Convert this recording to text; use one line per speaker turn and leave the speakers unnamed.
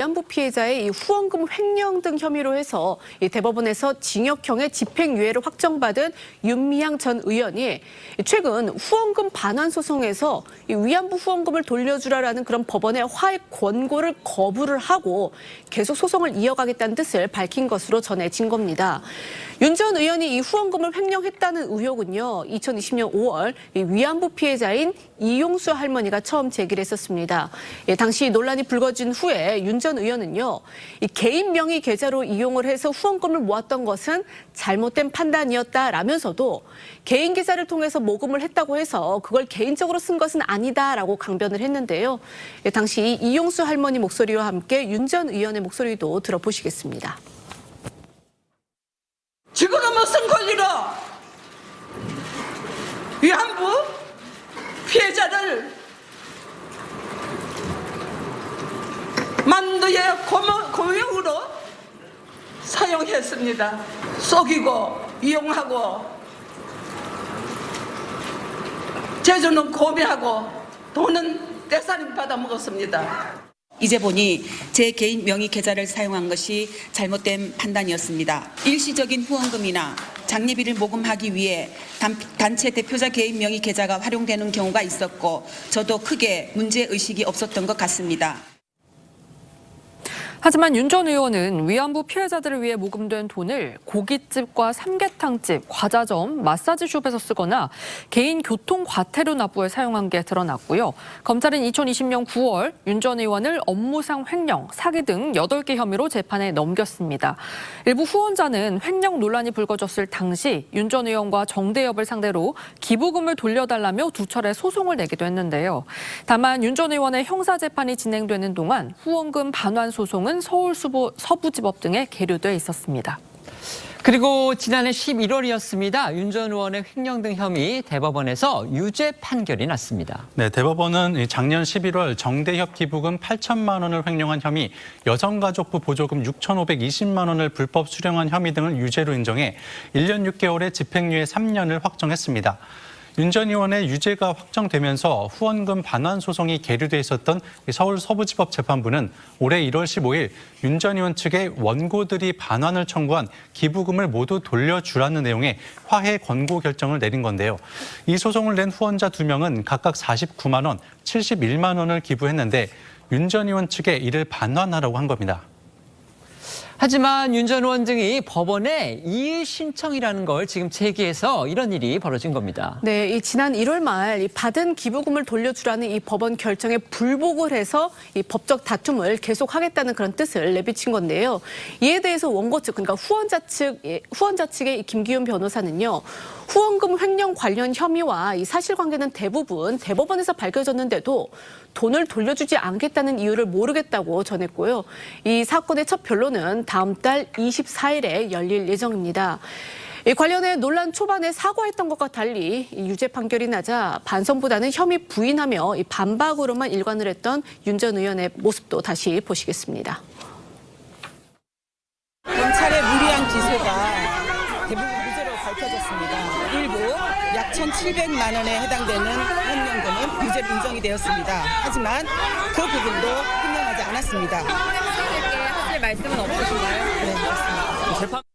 위안부 피해자의 이 후원금 횡령 등 혐의로 해서 이 대법원에서 징역형의 집행유예를 확정받은 윤미향 전 의원이 최근 후원금 반환 소송에서 이 위안부 후원금을 돌려주라라는 그런 법원의 화해 권고를 거부를 하고 계속 소송을 이어가겠다는 뜻을 밝힌 것으로 전해진 겁니다. 윤 전 의원이 이 후원금을 횡령했다는 의혹은요, 2020년 5월 이 위안부 피해자인 이용수 할머니가 처음 제기를 했었습니다. 당시 논란이 불거진 후에 윤 전 의원은요, 이 개인 명의 계좌로 이용을 해서 후원금을 모았던 것은 잘못된 판단이었다라면서도 개인 계좌를 통해서 모금을 했다고 해서 그걸 개인적으로 쓴 것은 아니다라고 강변을 했는데요. 당시 이용수 할머니 목소리와 함께 윤 전 의원의 목소리도 들어보시겠습니다.
지금은 무슨 권리로 위안부 피해자를 만두의 고용으로 사용했습니다. 속이고 이용하고 제주는 고매하고 돈은 떼살림 받아먹었습니다.
이제 보니 제 개인 명의 계좌를 사용한 것이 잘못된 판단이었습니다. 일시적인 후원금이나 장례비를 모금하기 위해 단체 대표자 개인 명의 계좌가 활용되는 경우가 있었고 저도 크게 문제의식이 없었던 것 같습니다.
하지만 윤 전 의원은 위안부 피해자들을 위해 모금된 돈을 고깃집과 삼계탕집, 과자점, 마사지숍에서 쓰거나 개인 교통 과태료 납부에 사용한 게 드러났고요. 검찰은 2020년 9월 윤 전 의원을 업무상 횡령, 사기 등 8개 혐의로 재판에 넘겼습니다. 일부 후원자는 횡령 논란이 불거졌을 당시 윤 전 의원과 정대협을 상대로 기부금을 돌려달라며 2차례 소송을 내기도 했는데요. 다만 윤 전 의원의 형사재판이 진행되는 동안 후원금 반환 소송은 서울 서부지법 등에 계류돼 있었습니다.
그리고 지난해 11월이었습니다. 윤 전 의원의 횡령 등 혐의 대법원에서 유죄 판결이 났습니다.
네, 대법원은 작년 11월 정대협 기부금 8천만 원을 횡령한 혐의, 여성가족부 보조금 6,520만 원을 불법 수령한 혐의 등을 유죄로 인정해 1년 6개월의 집행유예 3년을 확정했습니다. 윤 전 의원의 유죄가 확정되면서 후원금 반환 소송이 계류돼 있었던 서울 서부지법 재판부는 올해 1월 15일 윤 전 의원 측에 원고들이 반환을 청구한 기부금을 모두 돌려주라는 내용의 화해 권고 결정을 내린 건데요. 이 소송을 낸 후원자 2명은 각각 49만 원, 71만 원을 기부했는데 윤 전 의원 측에 이를 반환하라고 한 겁니다.
하지만 윤 전 의원 등이 법원에 이의 신청이라는 걸 지금 제기해서 이런 일이 벌어진 겁니다.
네, 이 지난 1월 말 이 받은 기부금을 돌려주라는 이 법원 결정에 불복을 해서 이 법적 다툼을 계속하겠다는 그런 뜻을 내비친 건데요. 이에 대해서 원고 측, 그러니까 후원자 측의 이 김기훈 변호사는요, 후원금 횡령 관련 혐의와 이 사실관계는 대부분 대법원에서 밝혀졌는데도 돈을 돌려주지 않겠다는 이유를 모르겠다고 전했고요. 이 사건의 첫 변론은 다음 달 24일에 열릴 예정입니다. 이 관련해 논란 초반에 사과했던 것과 달리 유죄 판결이 나자 반성보다는 혐의 부인하며 이 반박으로만 일관을 했던 윤 전 의원의 모습도 다시 보시겠습니다.
검찰의 무리한 기소가 대부분 무죄로 밝혀졌습니다. 일부 약 1,700만 원에 해당되는 횡령금은 유죄로 인정이 되었습니다. 하지만 그 부분도 횡령하지 않았습니다.
하실 말씀은 없으신가요?
네, 맞습니다.